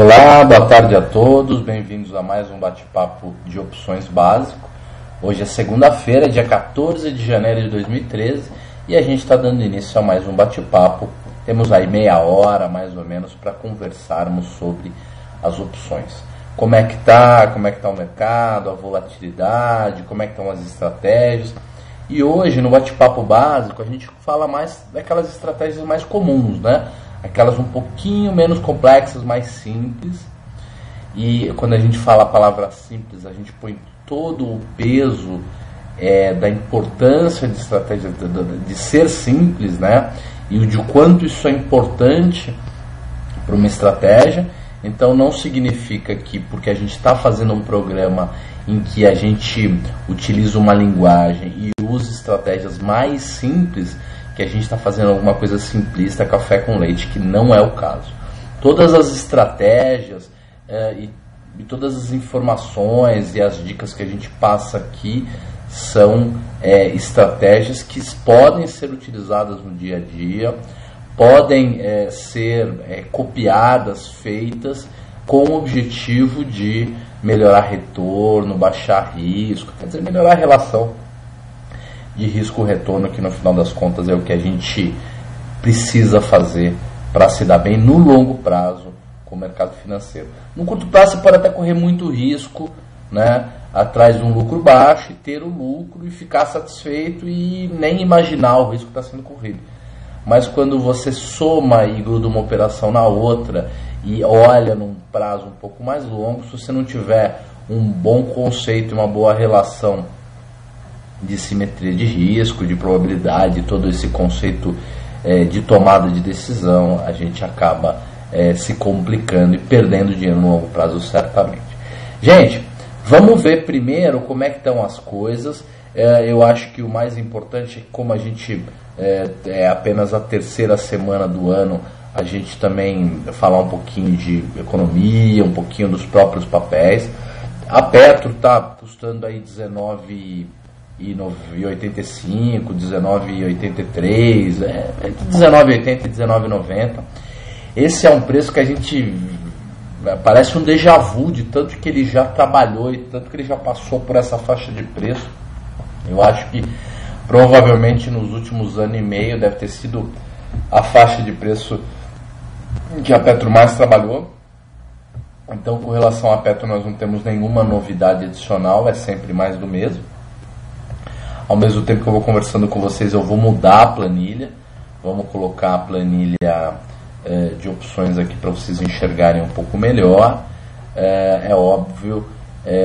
Olá, boa tarde a todos, bem-vindos a mais um bate-papo de opções básico. Hoje é segunda-feira, dia 14 de janeiro de 2013 e a gente está dando início a mais um bate-papo. Temos aí meia hora mais ou menos para conversarmos sobre as opções. Como é que está o mercado, a volatilidade, como é que estão as estratégias. E hoje no bate-papo básico a gente fala mais daquelas estratégias mais comuns, né? Aquelas um pouquinho menos complexas, mais simples. E quando a gente fala a palavra simples, a gente põe todo o peso da importância de estratégia, de ser simples, né? E de quanto isso é importante para uma estratégia. Então não significa que porque a gente está fazendo um programa em que a gente utiliza uma linguagem e usa estratégias mais simples, que a gente está fazendo alguma coisa simplista, café com leite, que não é o caso. Todas as estratégias e todas as informações e as dicas que a gente passa aqui são estratégias que podem ser utilizadas no dia a dia, podem ser copiadas, feitas com o objetivo de melhorar retorno, baixar risco, quer dizer, melhorar a relação de risco-retorno, que no final das contas é o que a gente precisa fazer para se dar bem no longo prazo com o mercado financeiro. No curto prazo você pode até correr muito risco, né, atrás de um lucro baixo e ter o lucro e ficar satisfeito e nem imaginar o risco que está sendo corrido. Mas quando você soma e gruda uma operação na outra e olha num prazo um pouco mais longo, se você não tiver um bom conceito e uma boa relação de simetria de risco, de probabilidade, todo esse conceito de tomada de decisão, a gente acaba se complicando e perdendo dinheiro no longo prazo, certamente. Gente, vamos ver primeiro como é que estão as coisas. Eu acho que o mais importante é que, como a gente é apenas a terceira semana do ano, a gente também falar um pouquinho de economia, um pouquinho dos próprios papéis. A Petro está custando aí R$19,85, R$19,83, entre R$19,80 e R$19,90. Esse é um preço que a gente parece um déjà vu de tanto que ele já trabalhou e tanto que ele já passou por essa faixa de preço. Eu acho que provavelmente nos últimos ano e meio deve ter sido a faixa de preço que a Petro mais trabalhou. Então, com relação à Petro, nós não temos nenhuma novidade adicional, é sempre mais do mesmo. Ao mesmo tempo que eu vou conversando com vocês, eu vou mudar a planilha. Vamos colocar a planilha de opções aqui para vocês enxergarem um pouco melhor. É óbvio,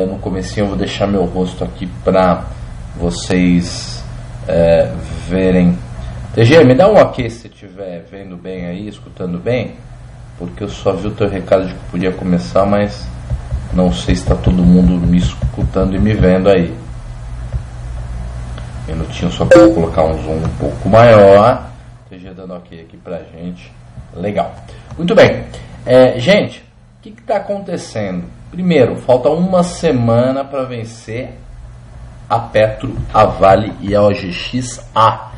no comecinho eu vou deixar meu rosto aqui para vocês verem. TG, me dá um ok se estiver vendo bem aí, escutando bem, porque eu só vi o teu recado de que podia começar, mas não sei se está todo mundo me escutando e me vendo aí. Minutinho só para colocar um zoom um pouco maior. TG dando ok aqui pra gente. Legal. Muito bem. Gente, o que está acontecendo? Primeiro, falta uma semana para vencer a Petro, a Vale e a OGX-A.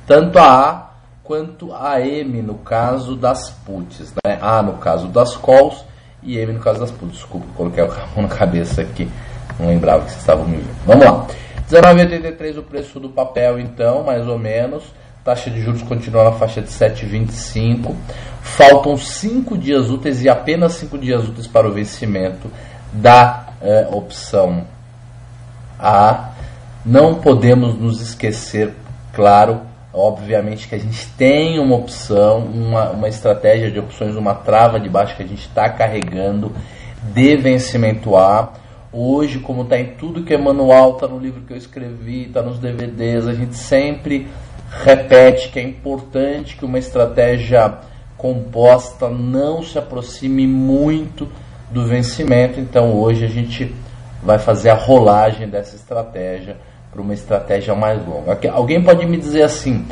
Tanto a A quanto a M no caso das puts, né? A no caso das calls e M no caso das puts. Desculpa, coloquei a mão na cabeça aqui. Não lembrava que vocês estavam me vendo. Vamos lá. R$19,83 o preço do papel, então, mais ou menos. Taxa de juros continua na faixa de 7,25. Faltam 5 dias úteis e apenas 5 dias úteis para o vencimento da opção A. Não podemos nos esquecer, claro, obviamente, que a gente tem uma opção, uma estratégia de opções, uma trava de baixo que a gente está carregando de vencimento A. Hoje, como está em tudo que é manual, está no livro que eu escrevi, está nos DVDs, a gente sempre repete que é importante que uma estratégia composta não se aproxime muito do vencimento. Então hoje a gente vai fazer a rolagem dessa estratégia para uma estratégia mais longa. Alguém pode me dizer assim: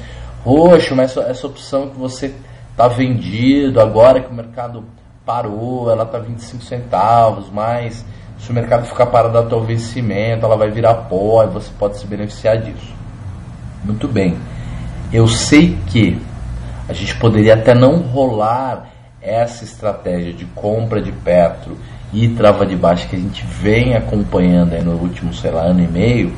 Roxo, mas essa opção que você está vendido agora que o mercado parou, ela está 25 centavos, mas se o mercado ficar parado até o vencimento, ela vai virar pó e você pode se beneficiar disso. Muito bem. Eu sei que a gente poderia até não rolar essa estratégia de compra de Petro e trava de baixa que a gente vem acompanhando aí no último, sei lá, ano e meio,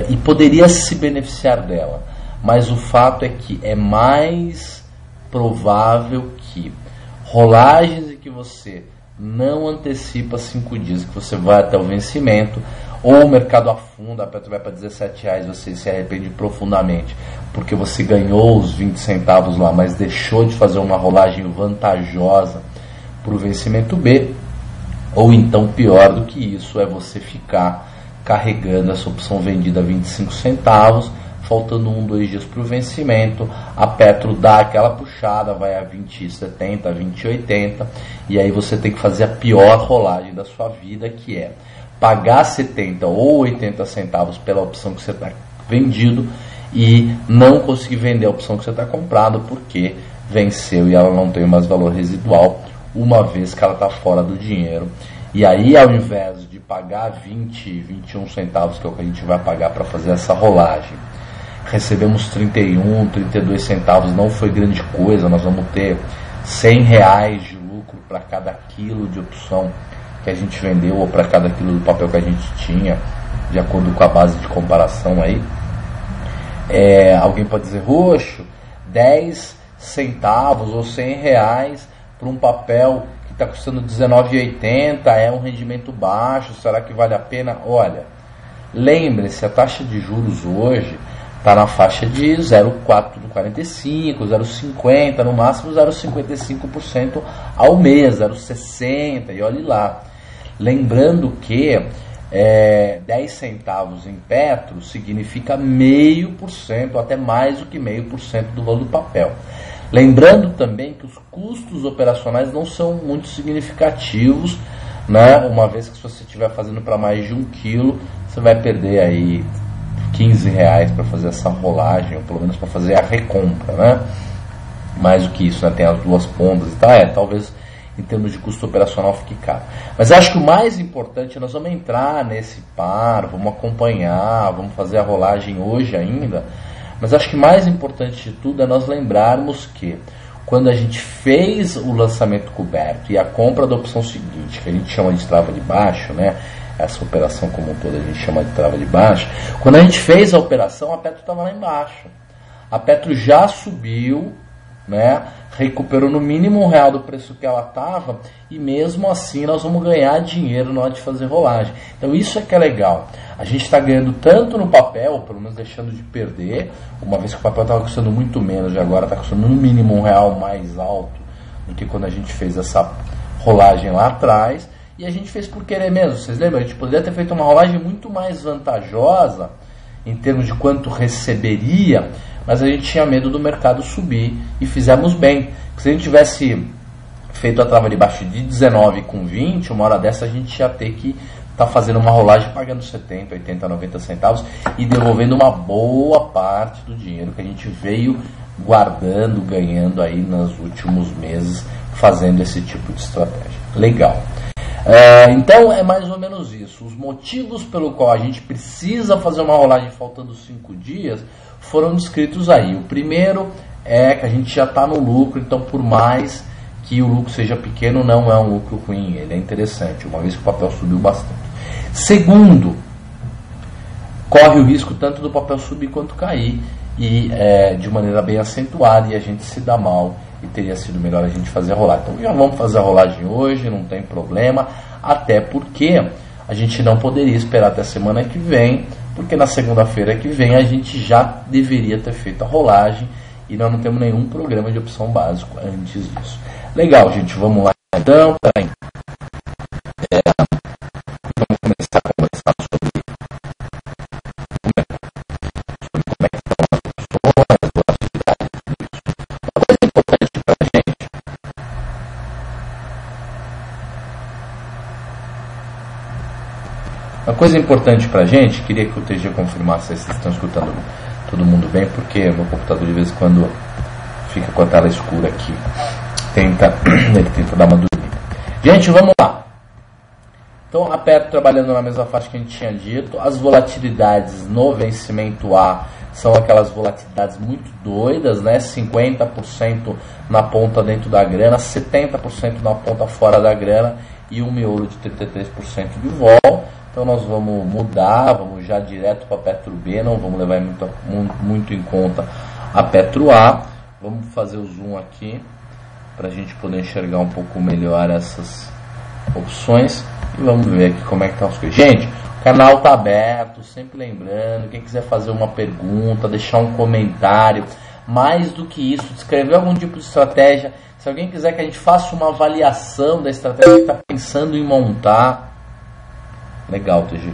e poderia se beneficiar dela. Mas o fato é que é mais provável que rolagens em que você não antecipa 5 dias, que você vai até o vencimento, ou o mercado afunda, a Petro vai para R$17, você se arrepende profundamente, porque você ganhou os 20 centavos lá, mas deixou de fazer uma rolagem vantajosa para o vencimento B, ou então pior do que isso, é você ficar carregando essa opção vendida a 25 centavos, faltando 2 dias para o vencimento, a Petro dá aquela puxada, vai a 20,70, 20,80, e aí você tem que fazer a pior rolagem da sua vida, que é pagar 70 ou 80 centavos pela opção que você está vendido e não conseguir vender a opção que você está comprado porque venceu e ela não tem mais valor residual, uma vez que ela está fora do dinheiro. E aí, ao invés de pagar 20, 21 centavos, que é o que a gente vai pagar para fazer essa rolagem, recebemos 31, 32 centavos, não foi grande coisa, nós vamos ter R$100 de lucro para cada quilo de opção que a gente vendeu, ou para cada quilo do papel que a gente tinha, de acordo com a base de comparação aí. Alguém pode dizer, roxo, 10 centavos ou R$100 para um papel que está custando R$19,80, é um rendimento baixo, será que vale a pena? Olha, lembre-se, a taxa de juros hoje está na faixa de 0,445, 0,50, no máximo 0,55% ao mês, 0,60, e olhe lá. Lembrando que 10 centavos em Petro significa 0,5%, até mais do que 0,5% do valor do papel. Lembrando também que os custos operacionais não são muito significativos, né? Uma vez que se você estiver fazendo para mais de 1 quilo, você vai perder aí R$15 para fazer essa rolagem, ou pelo menos para fazer a recompra, né? Mais do que isso, né? Tem as 2 pontas e tal, talvez em termos de custo operacional fique caro. Mas acho que o mais importante, nós vamos entrar nesse par, vamos acompanhar, vamos fazer a rolagem hoje ainda, mas acho que mais importante de tudo é nós lembrarmos que quando a gente fez o lançamento coberto e a compra da opção seguinte, que a gente chama de trava de baixo, né? Essa operação como um todo a gente chama de trava de baixo, quando a gente fez a operação, a Petro estava lá embaixo. A Petro já subiu, né? Recuperou no mínimo R$1 do preço que ela estava, e mesmo assim nós vamos ganhar dinheiro na hora de fazer rolagem. Então isso é que é legal. A gente está ganhando tanto no papel, ou pelo menos deixando de perder, uma vez que o papel estava custando muito menos e agora está custando no mínimo R$1 mais alto do que quando a gente fez essa rolagem lá atrás. E a gente fez por querer mesmo, vocês lembram? A gente poderia ter feito uma rolagem muito mais vantajosa em termos de quanto receberia, mas a gente tinha medo do mercado subir e fizemos bem. Porque se a gente tivesse feito a trava de baixo de 19 com 20, uma hora dessa a gente ia ter que estar fazendo uma rolagem pagando 70, 80, 90 centavos e devolvendo uma boa parte do dinheiro que a gente veio guardando, ganhando aí nos últimos meses fazendo esse tipo de estratégia. Legal. Então é mais ou menos isso. Os motivos pelo qual a gente precisa fazer uma rolagem faltando 5 dias foram descritos aí. O primeiro é que a gente já está no lucro, então por mais que o lucro seja pequeno, não é um lucro ruim, ele é interessante, uma vez que o papel subiu bastante. Segundo, corre o risco tanto do papel subir quanto cair, e de maneira bem acentuada, e a gente se dá mal, e teria sido melhor a gente fazer a rolagem. Então já vamos fazer a rolagem hoje, não tem problema, até porque a gente não poderia esperar até a semana que vem, porque na segunda-feira que vem a gente já deveria ter feito a rolagem, e nós não temos nenhum programa de opção básico antes disso. Legal, gente, vamos lá então. Vamos começar a conversar sobre como é que estão as opções, atividades, tudo isso. Uma coisa importante pra gente, queria que o TG confirmasse se vocês estão escutando todo mundo bem, porque meu computador de vez em quando fica com a tela escura aqui. Ele tenta dar uma dormida. Gente, vamos lá. Então a Petro trabalhando na mesma faixa que a gente tinha dito. As volatilidades no vencimento A são aquelas volatilidades muito doidas, né? 50% na ponta dentro da grana, 70% na ponta fora da grana e um miolo de 33% de vol. Então nós vamos mudar, vamos já direto para a Petro B, não vamos levar muito em conta a Petro A. Vamos fazer o zoom aqui para a gente poder enxergar um pouco melhor essas opções e vamos ver aqui como é que estão as coisas. Gente, o canal está aberto, sempre lembrando, quem quiser fazer uma pergunta, deixar um comentário, mais do que isso, descrever algum tipo de estratégia. Se alguém quiser que a gente faça uma avaliação da estratégia que está pensando em montar, legal, TG.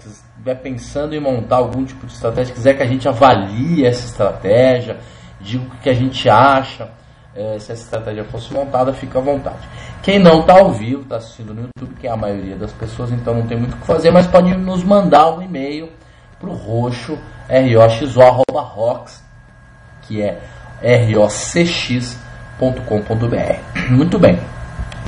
Estiver pensando em montar algum tipo de estratégia, quiser que a gente avalie essa estratégia, diga o que a gente acha, se essa estratégia fosse montada, fica à vontade. Quem não está ao vivo, está assistindo no YouTube, que é a maioria das pessoas, então não tem muito o que fazer, mas pode nos mandar um e-mail para o roxo, roxo@rox, que é rocx.com.br. Muito bem.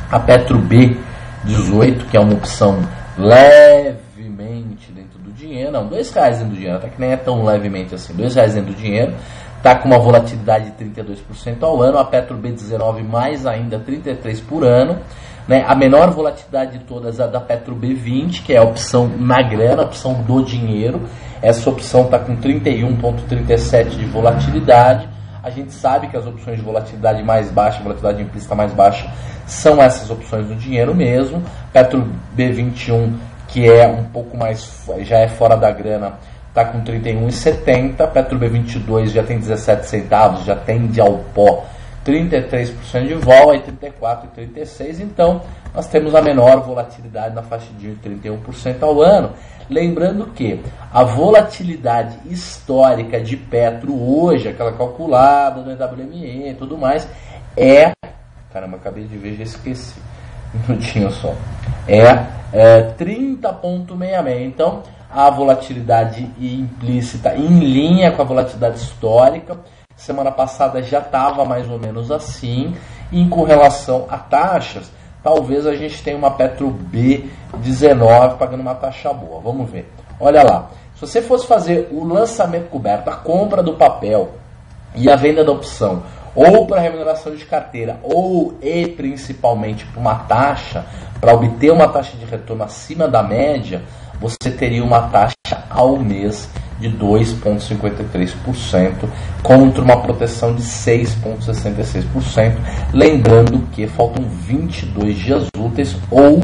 A Petro B18, que é uma opção levemente dentro do dinheiro, não, R$2 dentro do dinheiro, até que nem é tão levemente assim, R$2 dentro do dinheiro, está com uma volatilidade de 32% ao ano. A Petro B19 mais ainda 33% por ano, né? A menor volatilidade de todas é a da Petro B20, que é a opção na grana, a opção do dinheiro. Essa opção está com 31,37% de volatilidade. A gente sabe que as opções de volatilidade mais baixa, volatilidade implícita mais baixa, são essas opções do dinheiro mesmo. Petro B21, que é um pouco mais, já é fora da grana, está com 31,70. Petro B22 já tem 17 centavos, já tende ao pó 33% de vol, aí 34 e 36%. Então, nós temos a menor volatilidade na faixa de 31% ao ano. Lembrando que a volatilidade histórica de Petro hoje, aquela calculada no EWME e tudo mais, caramba, acabei de ver, já esqueci. Um minutinho só. 30,66. Então, a volatilidade implícita em linha com a volatilidade histórica. Semana passada já estava mais ou menos assim. E com relação a taxas, talvez a gente tenha uma Petro B19 pagando uma taxa boa. Vamos ver. Olha lá. Se você fosse fazer o lançamento coberto, a compra do papel e a venda da opção, ou para remuneração de carteira, ou e principalmente para uma taxa, para obter uma taxa de retorno acima da média, você teria uma taxa ao mês de 2,53% contra uma proteção de 6,66%. Lembrando que faltam 22 dias úteis ou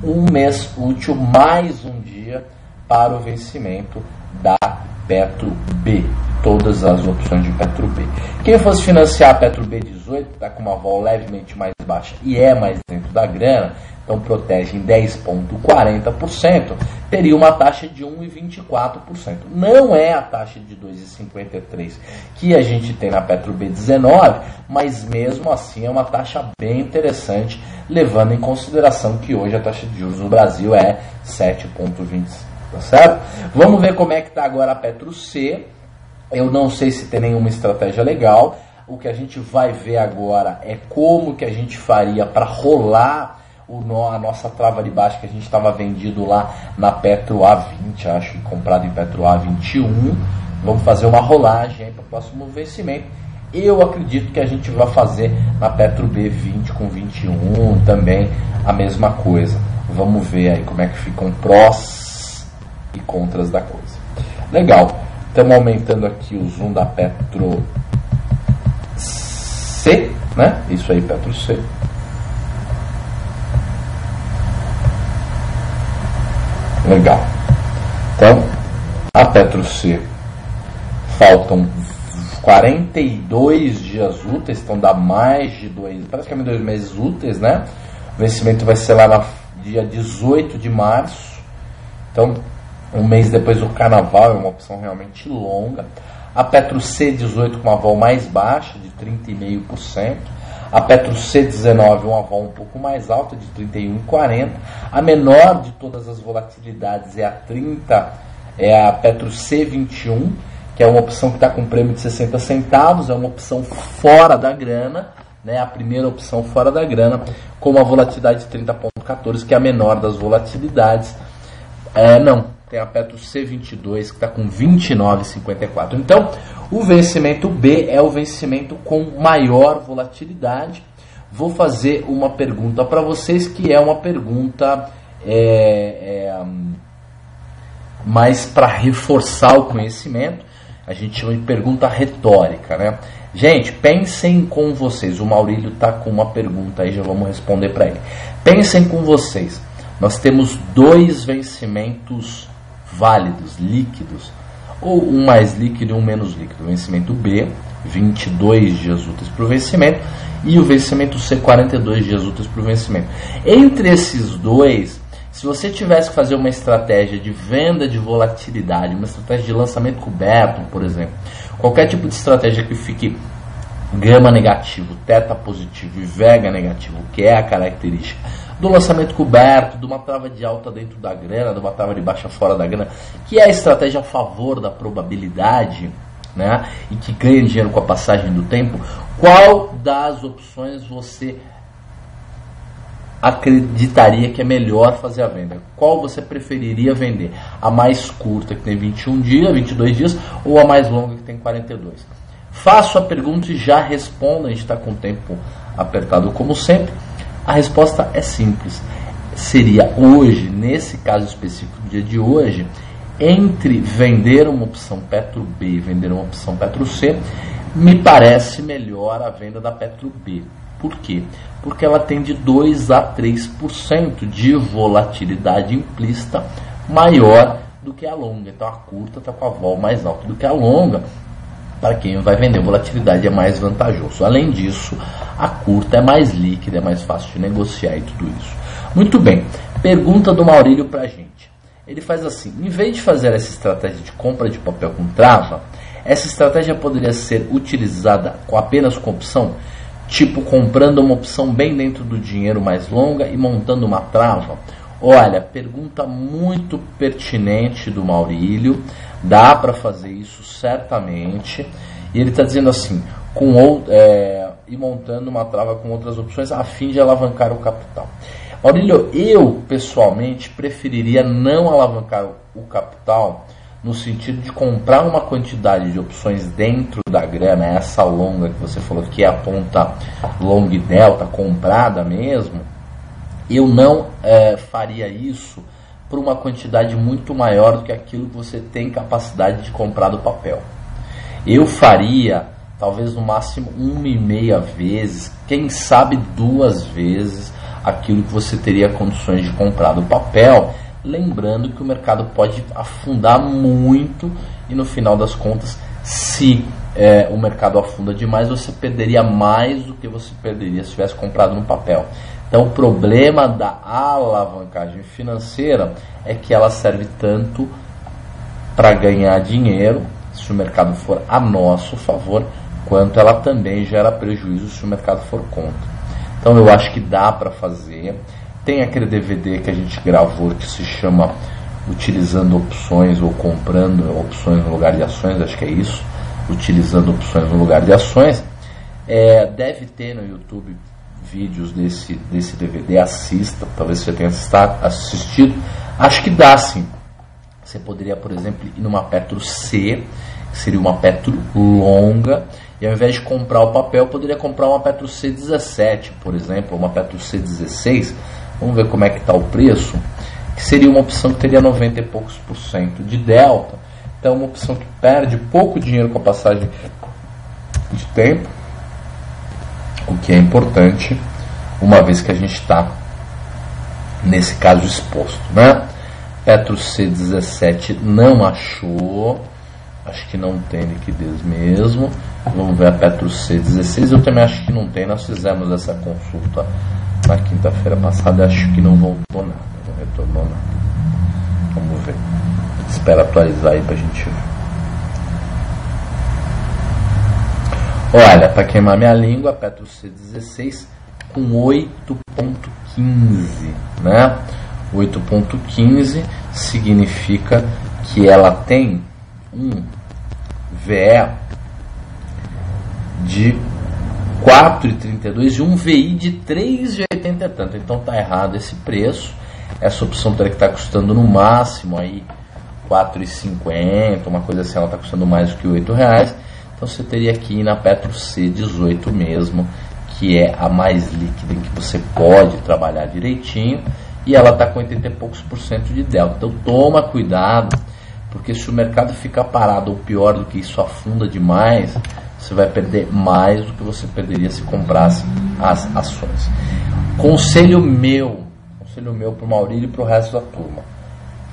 um mês útil mais um dia para o vencimento da Petro B. Todas as opções de Petro B. Quem fosse financiar a Petro B18, está com uma vol levemente mais baixa e é mais dentro da grana, então protege em 10,40%, teria uma taxa de 1,24%. Não é a taxa de 2,53% que a gente tem na Petro B19, mas mesmo assim é uma taxa bem interessante, levando em consideração que hoje a taxa de juros no Brasil é 7,25%. Tá certo? Vamos ver como é que está agora a Petro C. Eu não sei se tem nenhuma estratégia legal. O que a gente vai ver agora é como que a gente faria para rolar a nossa trava de baixo que a gente estava vendido lá na Petro A20, acho que comprado em Petro A21. Vamos fazer uma rolagem para o próximo vencimento. Eu acredito que a gente vai fazer na Petro B20 com 21 também a mesma coisa. Vamos ver aí como é que ficam prós e contras da coisa. Legal. Estamos aumentando aqui o zoom da Petro C, né? Isso aí, Petro C. Legal. Então, a Petro C, faltam 42 dias úteis, então dá mais de praticamente 2 meses úteis, né? O vencimento vai ser lá no dia 18 de março. Então, um mês depois do carnaval, é uma opção realmente longa. A Petro C18 com uma vol mais baixa, de 30,5%. A Petro C19, uma vol um pouco mais alta, de 31,40%. A menor de todas as volatilidades é a Petro C21, que é uma opção que está com prêmio de 60 centavos, é uma opção fora da grana, né? A primeira opção fora da grana, com uma volatilidade de 30,4%. 8.14, que é a menor das volatilidades. Não, tem a Petro C22 que está com 29,54. Então, o vencimento B é o vencimento com maior volatilidade. Vou fazer uma pergunta para vocês, que é uma pergunta mais para reforçar o conhecimento. A gente chama de pergunta retórica, né? Gente, pensem com vocês. O Maurílio está com uma pergunta aí, já vamos responder para ele. Pensem com vocês. Nós temos dois vencimentos válidos, líquidos, ou um mais líquido e um menos líquido. O vencimento B, 22 dias úteis para o vencimento, e o vencimento C, 42 dias úteis para o vencimento. Entre esses dois, se você tivesse que fazer uma estratégia de venda de volatilidade, uma estratégia de lançamento coberto, por exemplo, qualquer tipo de estratégia que fique gama negativo, teta positivo e vega negativo, que é a característica do lançamento coberto, de uma trava de alta dentro da grana, de uma trava de baixa fora da grana, que é a estratégia a favor da probabilidade, né, e que ganha dinheiro com a passagem do tempo, qual das opções você acreditaria que é melhor fazer a venda? Qual você preferiria vender? A mais curta, que tem 21 dias, 22 dias, ou a mais longa, que tem 42? Faço a pergunta e já respondo. A gente está com o tempo apertado como sempre. A resposta é simples. Seria hoje, nesse caso específico do dia de hoje, entre vender uma opção Petro B e vender uma opção Petro C, me parece melhor a venda da Petro B. Por quê? Porque ela tem de 2 a 3% de volatilidade implícita maior do que a longa. Então a curta está com a vol mais alta do que a longa. Para quem vai vender volatilidade é mais vantajoso. Além disso, a curta é mais líquida, é mais fácil de negociar e tudo isso. Muito bem, pergunta do Maurílio para a gente. Ele faz assim: em vez de fazer essa estratégia de compra de papel com trava, essa estratégia poderia ser utilizada apenas com opção? Tipo, comprando uma opção bem dentro do dinheiro mais longa e montando uma trava? Olha, pergunta muito pertinente do Maurílio. Dá para fazer isso certamente. E ele está dizendo assim: e montando uma trava com outras opções a fim de alavancar o capital. Maurílio, eu pessoalmente preferiria não alavancar o capital, no sentido de comprar uma quantidade de opções dentro da grana, essa longa que você falou que é a ponta long delta, comprada mesmo. Eu não faria isso por uma quantidade muito maior do que aquilo que você tem capacidade de comprar do papel. Eu faria talvez no máximo 1,5 vezes, quem sabe 2 vezes aquilo que você teria condições de comprar do papel. Lembrando que o mercado pode afundar muito e no final das contas, se o mercado afunda demais, você perderia mais do que você perderia se tivesse comprado no papel. Então o problema da alavancagem financeira é que ela serve tanto para ganhar dinheiro, se o mercado for a nosso favor, quanto ela também gera prejuízo se o mercado for contra. Então eu acho que dá para fazer. Tem aquele DVD que a gente gravou que se chama Utilizando Opções ou Comprando Opções no Lugar de Ações, acho que é isso, Utilizando Opções no Lugar de Ações. Deve ter no YouTube vídeos desse DVD, assista, talvez você tenha assistido. Acho que dá sim. Você poderia, por exemplo, ir numa Petro C, que seria uma Petro longa, e ao invés de comprar o papel, poderia comprar uma Petro C17, por exemplo, uma Petro C16. Vamos ver como é que está o preço, que seria uma opção que teria 90 e poucos % de delta. Então uma opção que perde pouco dinheiro com a passagem de tempo, o que é importante, uma vez que a gente está, nesse caso, exposto, né? Petro C17 não achou, acho que não tem liquidez mesmo. Vamos ver a Petro C16, eu também acho que não tem. Nós fizemos essa consulta na quinta-feira passada, acho que não voltou nada, não retornou nada. Vamos ver. Espera atualizar aí pra gente ver. Olha, para queimar minha língua, a Petro C16 com 8,15, né? 8,15 significa que ela tem um VE de 4,32 e um VI de 3,80 e tanto. Então tá errado esse preço. Essa opção teria que estar custando no máximo aí 4,50, uma coisa assim, ela está custando mais do que R$8. Então você teria que ir na Petro C18 mesmo, que é a mais líquida, em que você pode trabalhar direitinho, e ela está com 80 e poucos % de delta. Então toma cuidado, porque se o mercado ficar parado ou pior do que isso, afunda demais, você vai perder mais do que você perderia se comprasse as ações. Conselho meu para o Maurílio e para o resto da turma: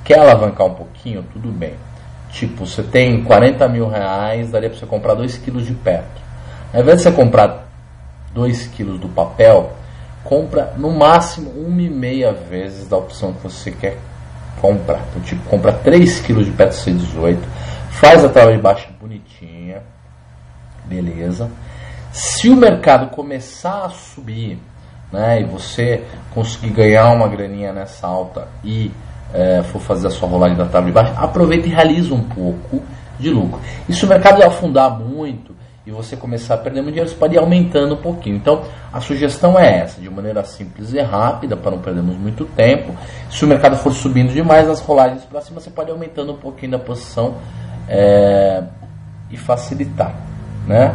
quer alavancar um pouquinho? Tudo bem. Tipo, você tem R$40 mil, daria para você comprar 2 quilos de Petro. Ao invés de você comprar 2 quilos do papel, compra no máximo 1,5 vezes da opção que você quer comprar. Então, tipo, compra 3 quilos de Petro C18, faz a tabela de baixa bonitinha, beleza. Se o mercado começar a subir, né, e você conseguir ganhar uma graninha nessa alta e for fazer a sua rolagem da tabela de baixa, aproveita e realiza um pouco de lucro. E se o mercado afundar muito e você começar a perder muito dinheiro, você pode ir aumentando um pouquinho. Então a sugestão é essa, de maneira simples e rápida, para não perdermos muito tempo. Se o mercado for subindo demais nas rolagens para cima, você pode ir aumentando um pouquinho da posição e facilitar, né?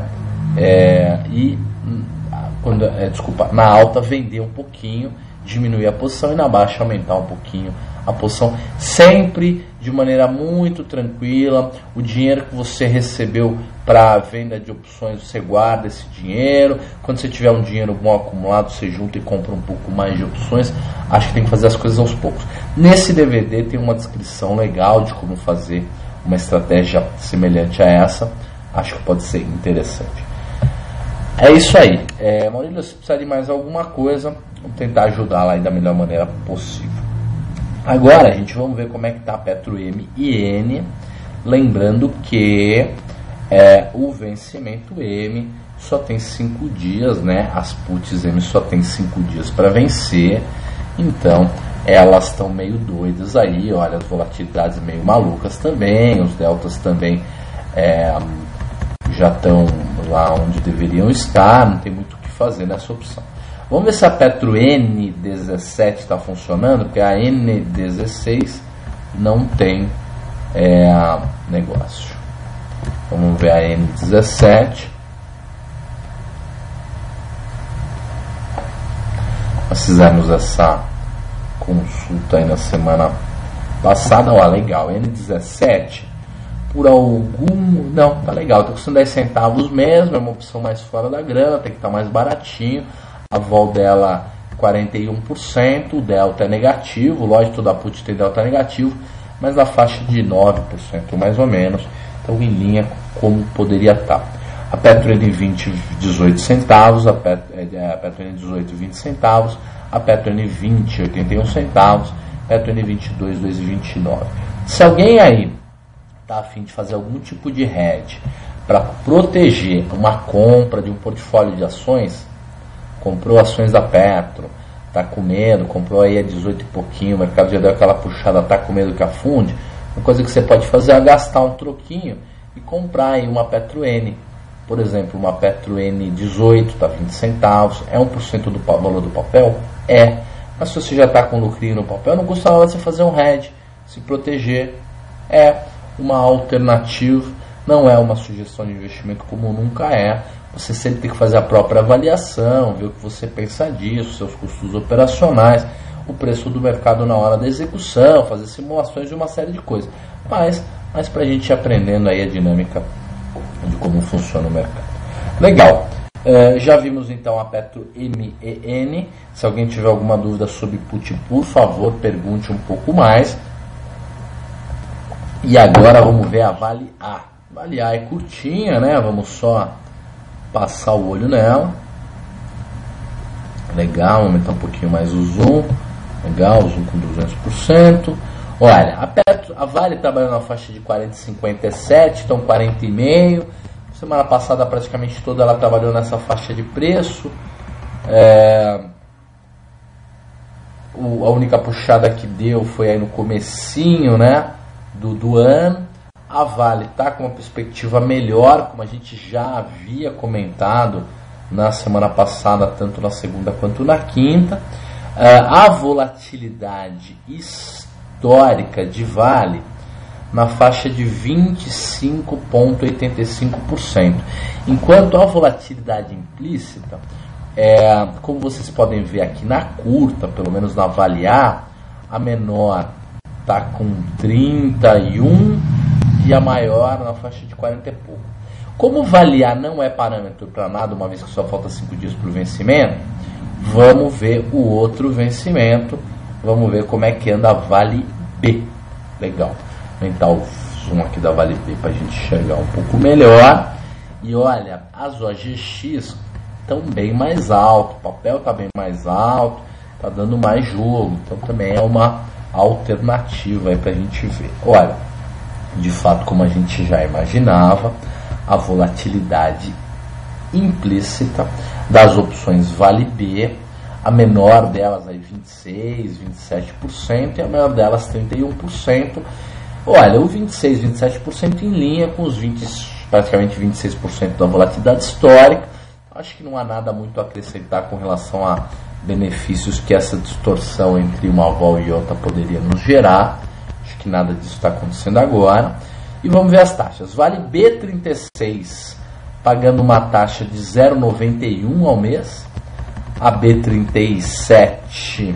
Na alta vender um pouquinho, diminuir a posição, e na baixa aumentar um pouquinho a posição, sempre de maneira muito tranquila. O dinheiro que você recebeu para a venda de opções, você guarda esse dinheiro. Quando você tiver um dinheiro bom acumulado, você junta e compra um pouco mais de opções. Acho que tem que fazer as coisas aos poucos. Nesse DVD tem uma descrição legal de como fazer uma estratégia semelhante a essa. Acho que pode ser interessante. É isso aí. Maurílio, se precisar de mais alguma coisa, vamos tentar ajudar lá da melhor maneira possível. Agora, gente, vamos ver como é que está a Petro M e N. Lembrando que o vencimento M só tem 5 dias, né? As puts M só tem 5 dias para vencer. Então, elas estão meio doidas aí. Olha, as volatilidades meio malucas também. Os deltas também já estão lá onde deveriam estar. Não tem muito o que fazer nessa opção. Vamos ver se a Petro N17 está funcionando, porque a N16 não tem negócio. Vamos ver a N17. Nós fizemos essa consulta aí na semana passada. Ó, legal, N17 por algum... Não, tá legal, tá custando 10 centavos mesmo, é uma opção mais fora da grana, tem que estar mais baratinho. A vol dela 41%, o delta é negativo, lógico, toda put tem delta negativo, mas na faixa de 9% mais ou menos, então em linha como poderia estar. A Petro N20, 18 centavos, a Petro N18, 20 centavos, a Petro N20, 81 centavos, Petro N22, 2,29. Se alguém aí está a fim de fazer algum tipo de hedge para proteger uma compra de um portfólio de ações, comprou ações da Petro, está com medo, comprou aí a 18 e pouquinho, o mercado já deu aquela puxada, está com medo que afunde, uma coisa que você pode fazer é gastar um troquinho e comprar aí uma Petro N. Por exemplo, uma Petro N18 está 20 centavos, é 1% do valor do papel? É. Mas se você já está com lucrinho no papel, não custa nada você fazer um hedge, se proteger. É uma alternativa, não é uma sugestão de investimento como nunca é. Você sempre tem que fazer a própria avaliação, ver o que você pensa disso, seus custos operacionais, o preço do mercado na hora da execução, fazer simulações de uma série de coisas. Mas para a gente ir aprendendo aí a dinâmica de como funciona o mercado. Legal. Já vimos então a Petro MEN. Se alguém tiver alguma dúvida sobre put, por favor, pergunte um pouco mais. E agora vamos ver a Vale A. Vale A é curtinha, né? Vamos só passar o olho nela. Legal, aumentar um pouquinho mais o zoom. Legal, o zoom com 200%. Olha, a Vale trabalhando na faixa de 40,57, então 40,5. Semana passada praticamente toda ela trabalhou nessa faixa de preço. A única puxada que deu foi aí no comecinho, né, do ano. A Vale está com uma perspectiva melhor, como a gente já havia comentado na semana passada, tanto na segunda quanto na quinta. A volatilidade histórica de Vale na faixa de 25,85%, enquanto a volatilidade implícita, como vocês podem ver aqui na curta, pelo menos na Vale A, a menor está com 31 e a maior na faixa de 40 e pouco. Como Vale A não é parâmetro para nada, uma vez que só falta 5 dias para o vencimento, vamos ver o outro vencimento, vamos ver como é que anda a Vale B. Legal. Vou aumentar o zoom aqui da Vale B para a gente enxergar um pouco melhor. E olha, as OGX estão bem mais alto, o papel está bem mais alto, está dando mais jogo, então também é uma alternativa para a gente ver. Olha, de fato, como a gente já imaginava, a volatilidade implícita das opções Vale B, a menor delas aí 26%, 27% e a maior delas 31%. Olha, o 26%, 27% em linha com os praticamente 26% da volatilidade histórica. Acho que não há nada muito a acrescentar com relação a benefícios que essa distorção entre uma vol e outra poderia nos gerar. Acho que nada disso está acontecendo agora. E vamos ver as taxas. Vale B36 pagando uma taxa de 0,91 ao mês. A B37,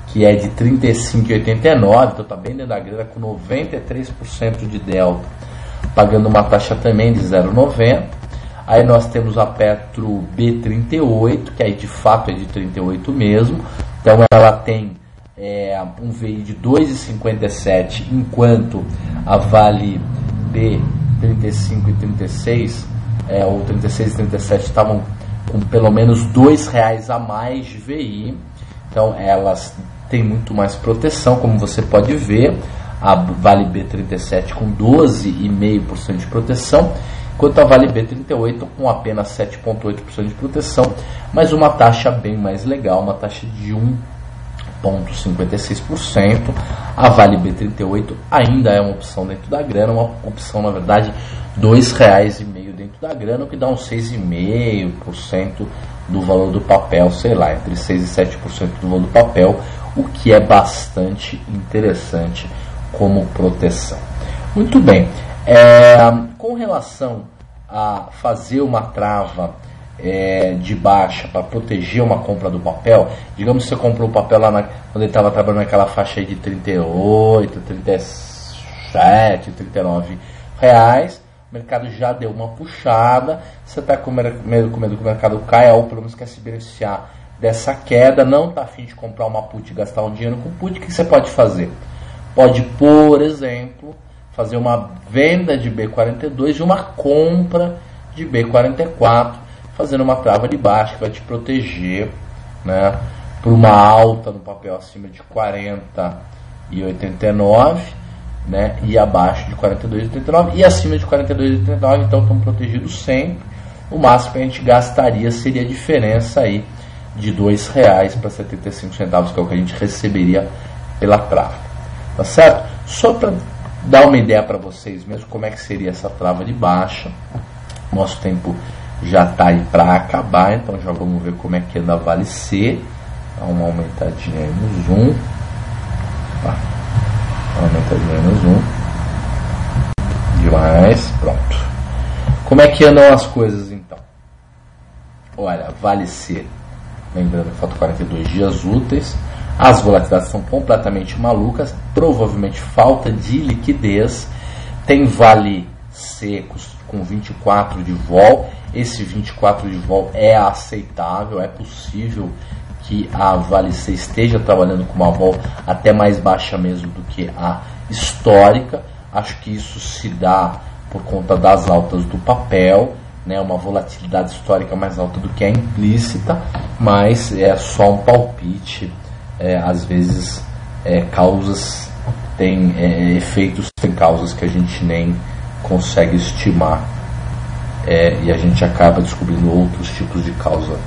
que é de 35,89, então está bem dentro da grana, com 93% de delta, pagando uma taxa também de 0,90. Aí nós temos a Petro B38, que aí de fato é de 38 mesmo, então ela tem um VI de 2,57, enquanto a Vale B35 e 36, ou 36 e 37 estavam com pelo menos R$2 a mais de VI, então elas têm muito mais proteção, como você pode ver, a Vale B37 com 12,5% de proteção, enquanto a Vale B38 com apenas 7,8% de proteção, mas uma taxa bem mais legal, uma taxa de 1,56%. A Vale B38 ainda é uma opção dentro da grana, uma opção, na verdade, R$2,5 dentro da grana, o que dá uns 6,5% do valor do papel, sei lá, entre 6% e 7% do valor do papel, o que é bastante interessante como proteção. Muito bem, com relação a fazer uma trava de baixa para proteger uma compra do papel, digamos que você comprou o papel lá quando ele estava trabalhando naquela faixa aí de 38, 37, 39 reais, o mercado já deu uma puxada, você está com medo que o mercado caia, ou pelo menos quer se beneficiar dessa queda, não está a fim de comprar uma put e gastar um dinheiro com put, o que você pode fazer? Pode, por exemplo, fazer uma venda de B42 e uma compra de B44, fazendo uma trava de baixa que vai te proteger, né, por uma alta no papel acima de 40,89, né, e abaixo de 42,89 e acima de 42,89, então estão protegidos sempre. O máximo que a gente gastaria seria a diferença aí de R$2 para 75 centavos, que é o que a gente receberia pela trava, tá certo? Só para dar uma ideia para vocês mesmo como é que seria essa trava de baixa. Nosso tempo já está aí para acabar, então já vamos ver como é que anda a Vale C. Dá uma aumentadinha aí no zoom. Tá. Uma aumentadinha aí no zoom. Demais. Pronto. Como é que andam as coisas então? Olha, Vale C, lembrando que faltam 42 dias úteis. As volatilidades são completamente malucas, provavelmente falta de liquidez. Tem Vale C com 24 de vol. Esse 24 de vol é aceitável, é possível que a Vale C esteja trabalhando com uma vol até mais baixa mesmo do que a histórica. Acho que isso se dá por conta das altas do papel, né, uma volatilidade histórica mais alta do que a implícita, mas é só um palpite. Às vezes causas têm efeitos, tem causas que a gente nem consegue estimar, e a gente acaba descobrindo outros tipos de causa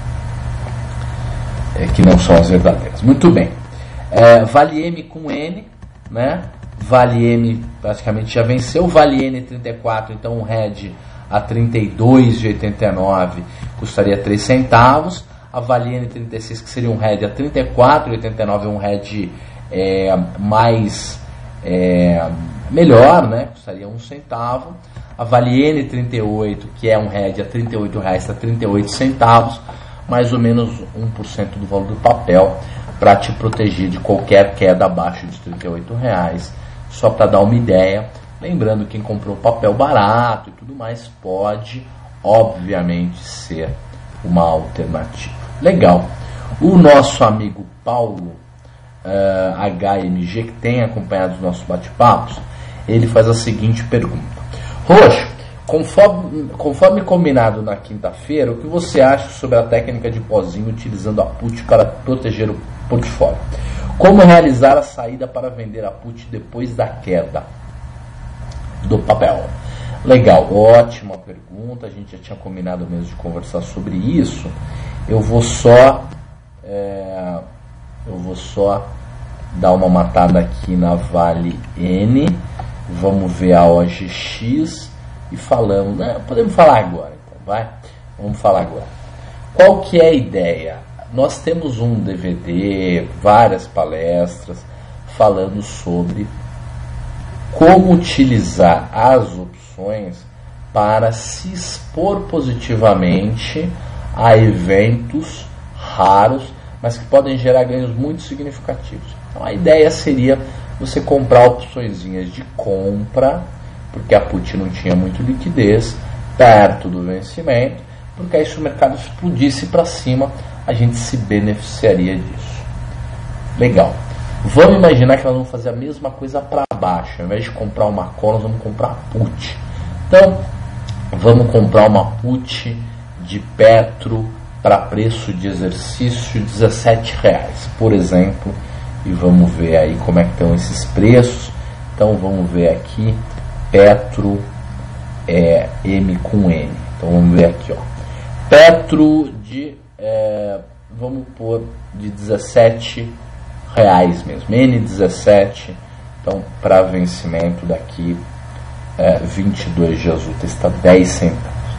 que não são as verdadeiras. Muito bem, Vale M com N, né? Vale M praticamente já venceu, Vale N 34, então o head a 32,89 custaria 3 centavos. A Vale N36, que seria um RED a 34,89, é um RED melhor, né? Custaria 1 centavo. A Vale N38, que é um RED a R$38, está 38 centavos, mais ou menos 1% do valor do papel, para te proteger de qualquer queda abaixo de R$38, só para dar uma ideia. Lembrando, quem comprou papel barato e tudo mais pode, obviamente, ser uma alternativa. Legal. O nosso amigo Paulo HMG, que tem acompanhado os nossos bate-papos, ele faz a seguinte pergunta: Roxo, conforme combinado na quinta-feira, o que você acha sobre a técnica de pozinho utilizando a put para proteger o portfólio? Como realizar a saída para vender a put depois da queda do papel? Legal, ótima pergunta. A gente já tinha combinado mesmo de conversar sobre isso. Eu vou só dar uma matada aqui na Vale N. Vamos ver a OGX e falamos, né? Podemos falar agora, então, vai? Vamos falar agora. Qual que é a ideia? Nós temos um DVD, várias palestras falando sobre como utilizar as opções para se expor positivamente a eventos raros, mas que podem gerar ganhos muito significativos. Então a ideia seria você comprar opçõezinhas de compra, porque a put não tinha muito liquidez, perto do vencimento, porque aí se o mercado explodisse para cima, a gente se beneficiaria disso. Legal. Vamos imaginar que nós vamos fazer a mesma coisa para baixo. Ao invés de comprar uma call, nós vamos comprar a put. Então, vamos comprar uma put de Petro para preço de exercício R$17, por exemplo. E vamos ver aí como é que estão esses preços. Então, vamos ver aqui, Petro M com N. Então, vamos ver aqui, ó. Petro de, vamos pôr de R$17 mesmo, N17, então para vencimento daqui 22 dias úteis, está 10 centavos.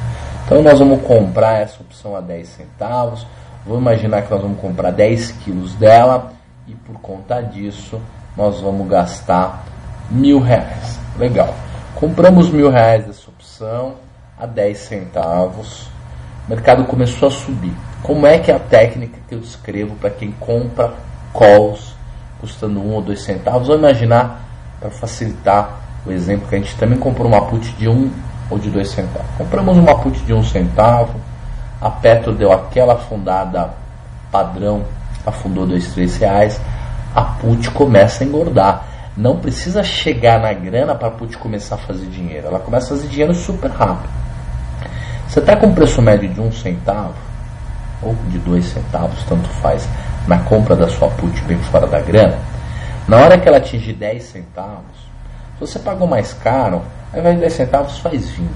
Então nós vamos comprar essa opção a 10 centavos, vamos imaginar que nós vamos comprar 10 quilos dela e por conta disso nós vamos gastar R$1.000. Legal, compramos R$1.000 dessa opção a 10 centavos, o mercado começou a subir. Como é que é a técnica que eu descrevo para quem compra calls custando 1 ou 2 centavos? Vamos imaginar, para facilitar o exemplo, que a gente também comprou uma put de 1 ou de 2 centavos. Compramos uma put de 1 centavo, a Petro deu aquela afundada padrão, afundou R$2-3, a put começa a engordar. Não precisa chegar na grana para a put começar a fazer dinheiro, ela começa a fazer dinheiro super rápido. Você está com preço médio de 1 centavo ou de 2 centavos, tanto faz, na compra da sua put bem fora da grana, na hora que ela atingir 10 centavos, se você pagou mais caro, ao invés de 10 centavos faz 20,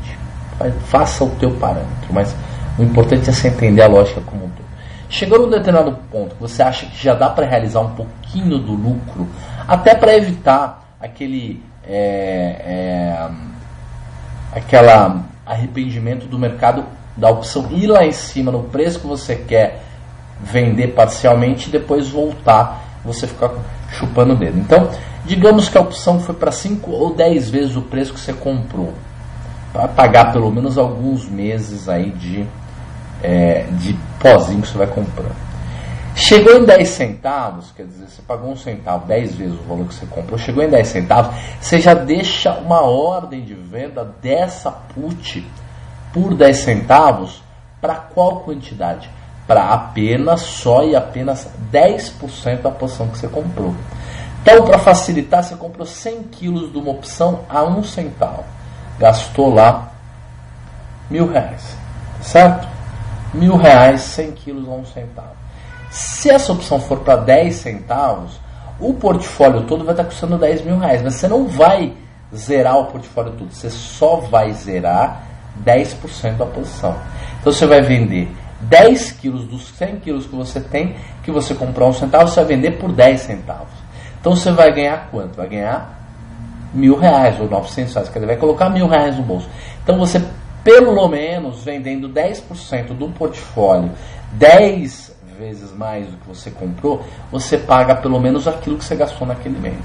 faça o teu parâmetro, mas o importante é você entender a lógica como um todo. Chegou num determinado ponto que você acha que já dá para realizar um pouquinho do lucro, até para evitar aquele arrependimento do mercado, da opção ir lá em cima no preço que você quer vender parcialmente e depois voltar, você ficar chupando o dedo. Então, digamos que a opção foi para 5 ou 10 vezes o preço que você comprou, para pagar pelo menos alguns meses aí de pozinho que você vai comprando. Chegou em 10 centavos, quer dizer, você pagou 1 centavo, 10 vezes o valor que você comprou, chegou em 10 centavos, você já deixa uma ordem de venda dessa put por 10 centavos para qual quantidade? Para apenas 10% da posição que você comprou. Então, para facilitar, você comprou 100 quilos de uma opção a 1 centavo. Gastou lá R$1.000, certo? R$1.000, 100 quilos a 1 centavo. Se essa opção for para 10 centavos, o portfólio todo vai estar custando R$10.000, mas você não vai zerar o portfólio todo, você só vai zerar 10% da posição. Então você vai vender 10 quilos dos 100 quilos que você tem, que você comprou a 1 centavo, você vai vender por 10 centavos. Então você vai ganhar quanto? Vai ganhar R$1.000 ou R$900, quer dizer, vai colocar R$1.000 no bolso. Então você pelo menos vendendo 10% do portfólio 10 vezes mais do que você comprou, você paga pelo menos aquilo que você gastou naquele mês.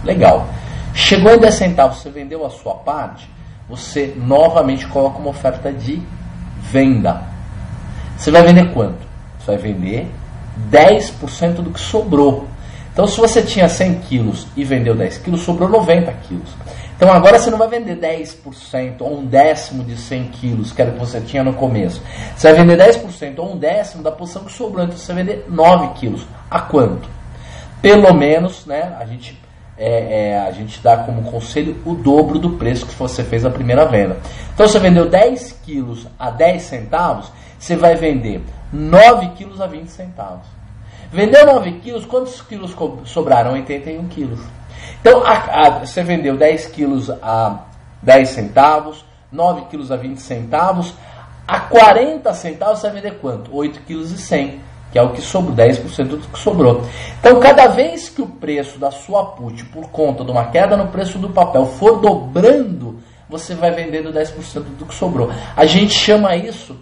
Legal. Chegou em 10 centavos, você vendeu a sua parte, você novamente coloca uma oferta de venda. Você vai vender quanto? Você vai vender 10% do que sobrou. Então, se você tinha 100 quilos e vendeu 10 quilos, sobrou 90 quilos. Então, agora você não vai vender 10% ou 1/10 de 100 quilos, que era o que você tinha no começo. Você vai vender 10% ou 1/10 da porção que sobrou. Então, você vai vender 9 quilos. A quanto? Pelo menos, né, a gente dá como conselho o dobro do preço que você fez a primeira venda. Então, você vendeu 10 quilos a 10 centavos, você vai vender 9 quilos a 20 centavos. Vendeu 9 quilos, quantos quilos sobraram? 81 quilos. Então, você vendeu 10 quilos a 10 centavos, 9 quilos a 20 centavos, a 40 centavos você vai vender quanto? 8 quilos e 100, que é o que sobrou, 10% do que sobrou. Então, cada vez que o preço da sua put, por conta de uma queda no preço do papel, for dobrando, você vai vendendo 10% do que sobrou. A gente chama isso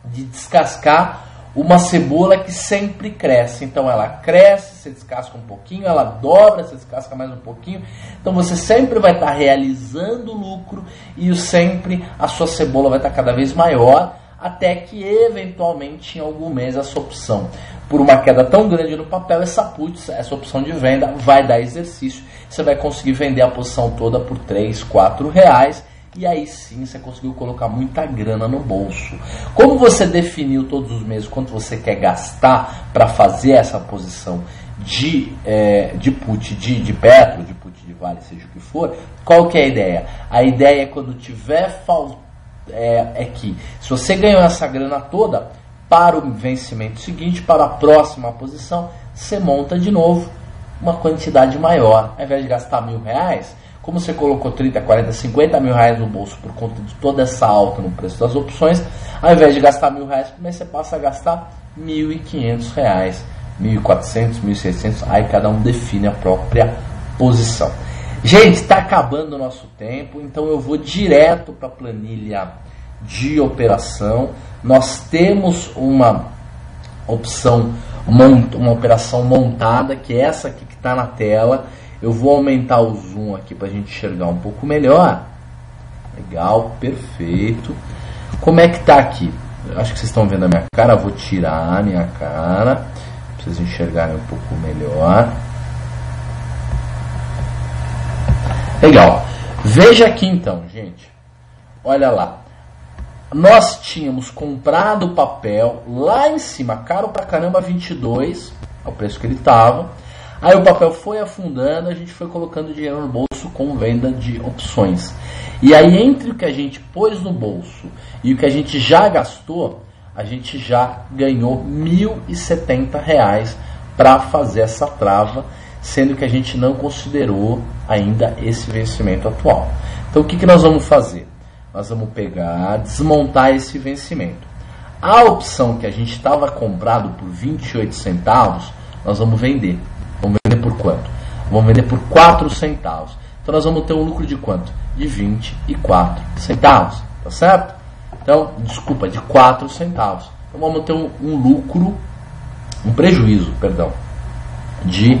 de descascar uma cebola que sempre cresce. Então ela cresce, você descasca um pouquinho, ela dobra, você descasca mais um pouquinho. Então você sempre vai estar realizando lucro e sempre a sua cebola vai estar cada vez maior, até que eventualmente em algum mês essa opção, por uma queda tão grande no papel, essa opção de venda vai dar exercício. Você vai conseguir vender a posição toda por 3, 4 reais. E aí sim você conseguiu colocar muita grana no bolso. Como você definiu todos os meses quanto você quer gastar para fazer essa posição de put, de Petro, de put de Vale, seja o que for, qual que é a ideia? A ideia é quando tiver que se você ganhou essa grana toda, para o vencimento seguinte, para a próxima posição, você monta de novo uma quantidade maior. Ao invés de gastar R$1.000, como você colocou 30, 40, 50 mil reais no bolso por conta de toda essa alta no preço das opções, ao invés de gastar R$1.000 por mês, você passa a gastar R$1.500, R$1.400, R$1.600, aí cada um define a própria posição. Gente, está acabando o nosso tempo, então eu vou direto para a planilha de operação. Nós temos uma opção, uma operação montada, que é essa aqui que está na tela. Eu vou aumentar o zoom aqui para a gente enxergar um pouco melhor. Legal, perfeito. Como é que está aqui? Eu acho que vocês estão vendo a minha cara. Eu vou tirar a minha cara para vocês enxergarem um pouco melhor. Legal. Veja aqui então, gente. Olha lá. Nós tínhamos comprado o papel lá em cima, caro pra caramba, 22, é o preço que ele estava. Aí o papel foi afundando, a gente foi colocando dinheiro no bolso com venda de opções. E aí entre o que a gente pôs no bolso e o que a gente já gastou, a gente já ganhou R$1.070 para fazer essa trava, sendo que a gente não considerou ainda esse vencimento atual. Então o que nós vamos fazer? Nós vamos pegar, desmontar esse vencimento. A opção que a gente estava comprado por 28 centavos, nós vamos vender. Vamos vender por quanto? Vamos vender por 4 centavos. Então nós vamos ter um lucro de quanto? De 24 centavos. Tá certo? Então, desculpa, de 4 centavos. Então vamos ter um lucro, um prejuízo, perdão, de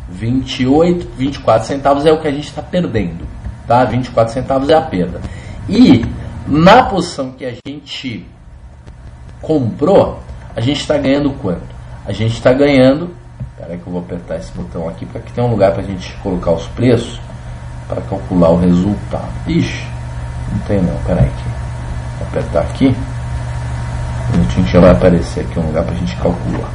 24 centavos é o que a gente está perdendo. Tá? 24 centavos é a perda. E na posição que a gente comprou, a gente está ganhando quanto? A gente está ganhando... Espera aí que eu vou apertar esse botão aqui, porque aqui tem um lugar para a gente colocar os preços para calcular o resultado. Ixi, não tem não, espera aí. Vou apertar aqui. Um minutinho que já vai aparecer aqui um lugar para a gente calcular.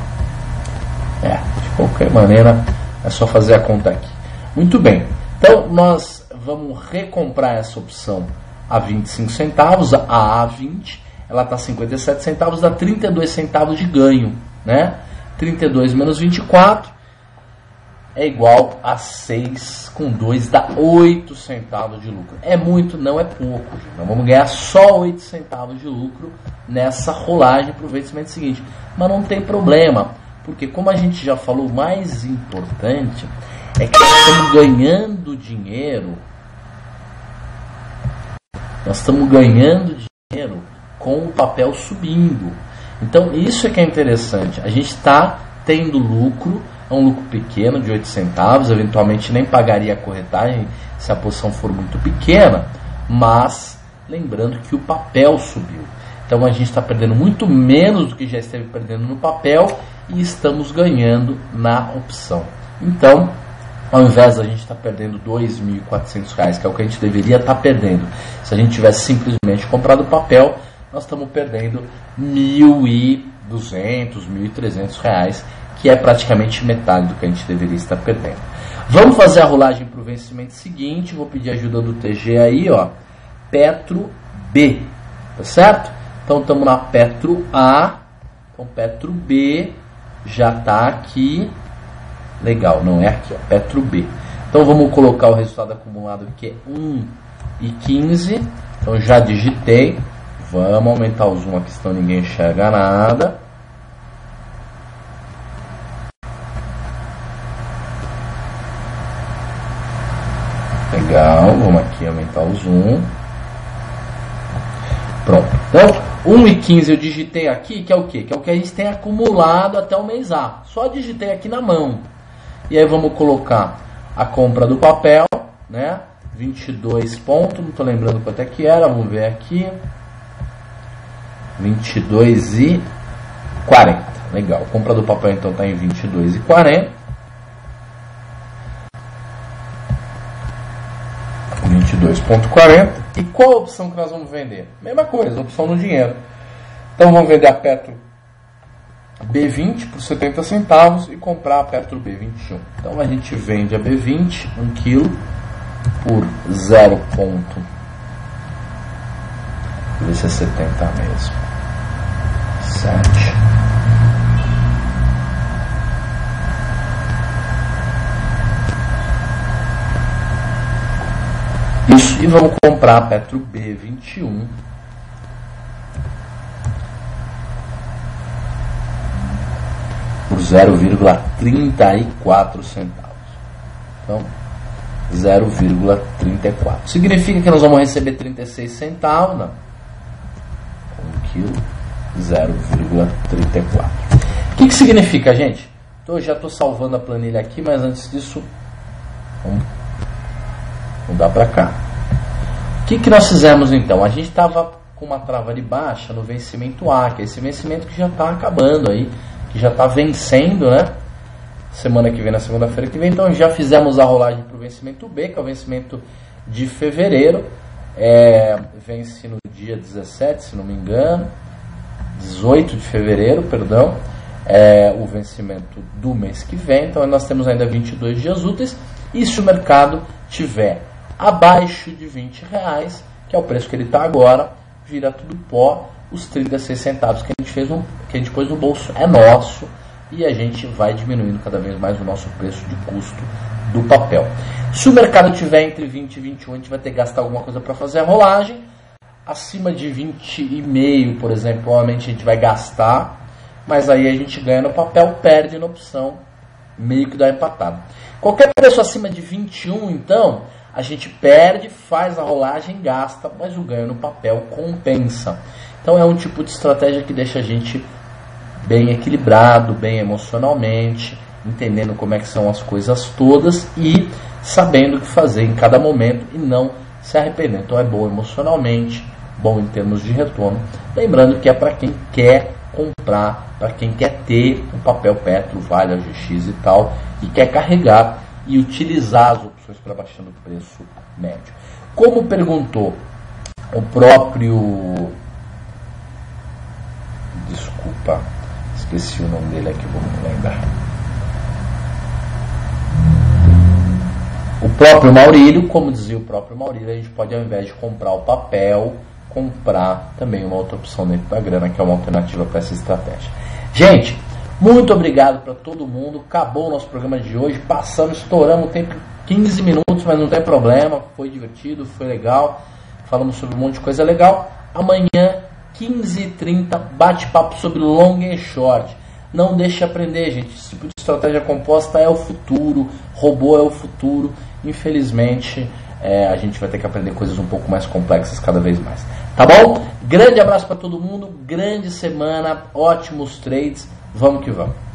De qualquer maneira, é só fazer a conta aqui. Muito bem. Então, nós vamos recomprar essa opção a 25 centavos, a A20. Ela está 57 centavos, dá 32 centavos de ganho, né? 32 menos 24 é igual a 6 com 2, dá 8 centavos de lucro. É muito, não é pouco. Nós vamos ganhar só 8 centavos de lucro nessa rolagem para o vencimento seguinte. Mas não tem problema, porque como a gente já falou, o mais importante é que nós estamos ganhando dinheiro Nós estamos ganhando dinheiro com o papel subindo. Então isso é que é interessante. A gente está tendo lucro, é um lucro pequeno de 8 centavos, eventualmente nem pagaria a corretagem se a posição for muito pequena, mas lembrando que o papel subiu. Então a gente está perdendo muito menos do que já esteve perdendo no papel e estamos ganhando na opção. Então, ao invés da gente estar perdendo R$ 2.400, que é o que a gente deveria estar perdendo, se a gente tivesse simplesmente comprado o papel, nós estamos perdendo R$ 1.200, R$ 1.300, que é praticamente metade do que a gente deveria estar perdendo. Vamos fazer a rolagem para o vencimento seguinte. Vou pedir ajuda do TG aí, ó. Petro B, tá certo? Então estamos na Petro A, então Petro B já está aqui. Legal, não é aqui, ó, Petro B. Então vamos colocar o resultado acumulado que é 1,15. Então já digitei. Vamos aumentar o zoom aqui, senão ninguém enxerga nada. Legal, vamos aqui aumentar o zoom. Pronto. Então, 1,15 eu digitei aqui, que é o quê? Que é o que a gente tem acumulado até o mês A. Só digitei aqui na mão. E aí vamos colocar a compra do papel, né? 22 pontos, não estou lembrando quanto é que era, vamos ver aqui. 22,40. Legal. A compra do papel então está em 22,40. 22,40. E qual a opção que nós vamos vender? Mesma coisa, opção no dinheiro. Então vamos vender a Petro B20 por 70 centavos e comprar a Petro B21. Então a gente vende a B20, 1 kg, por 0,7. Vou ver se é 70 mesmo. 7. Isso, e vamos comprar a Petro B21 por 0,34 centavos. Então, 0,34. Significa que nós vamos receber 36 centavos, não? 1 kg, 0,34. O que significa, gente? Então, eu já estou salvando a planilha aqui, mas antes disso, vamos mudar para cá. O que nós fizemos então? A gente estava com uma trava de baixa no vencimento A, que é esse vencimento que já está acabando aí, que já está vencendo, né? Semana que vem, na segunda-feira que vem. Então já fizemos a rolagem para o vencimento B, que é o vencimento de fevereiro. Vence no dia 17, se não me engano. 18 de fevereiro, perdão. O vencimento do mês que vem. Então nós temos ainda 22 dias úteis. E se o mercado tiver abaixo de R$20, que é o preço que ele está agora, vira tudo pó. Os 36 centavos que a gente pôs no bolso é nosso e a gente vai diminuindo cada vez mais o nosso preço de custo do papel. Se o mercado tiver entre 20 e 21, a gente vai ter que gastar alguma coisa para fazer a rolagem. Acima de 20,5, por exemplo, provavelmente a gente vai gastar, mas aí a gente ganha no papel, perde na opção, meio que dá empatado. Qualquer preço acima de 21, então, a gente perde, faz a rolagem, gasta, mas o ganho no papel compensa. Então é um tipo de estratégia que deixa a gente bem equilibrado, bem emocionalmente, entendendo como é que são as coisas todas e sabendo o que fazer em cada momento e não se arrepender. Então é bom emocionalmente, bom em termos de retorno. Lembrando que é para quem quer comprar, para quem quer ter o papel Petro, Vale, AGX e tal, e quer carregar e utilizar as opções para baixando o preço médio. Como perguntou o próprio... Desculpa, esqueci o nome dele aqui, vou me lembrar. O próprio Maurílio, como dizia o próprio Maurílio, a gente pode, ao invés de comprar o papel, comprar também uma outra opção dentro da grana, que é uma alternativa para essa estratégia. Gente, muito obrigado para todo mundo. Acabou o nosso programa de hoje. Passamos, estouramos o tempo, 15 minutos, mas não tem problema. Foi divertido, foi legal. Falamos sobre um monte de coisa legal. Amanhã, 15h30, bate-papo sobre long e short. Não deixe de aprender, gente. Esse tipo de estratégia composta é o futuro. Robô é o futuro. Infelizmente, a gente vai ter que aprender coisas um pouco mais complexas cada vez mais. Tá bom? Grande abraço para todo mundo, grande semana, ótimos trades, vamos que vamos.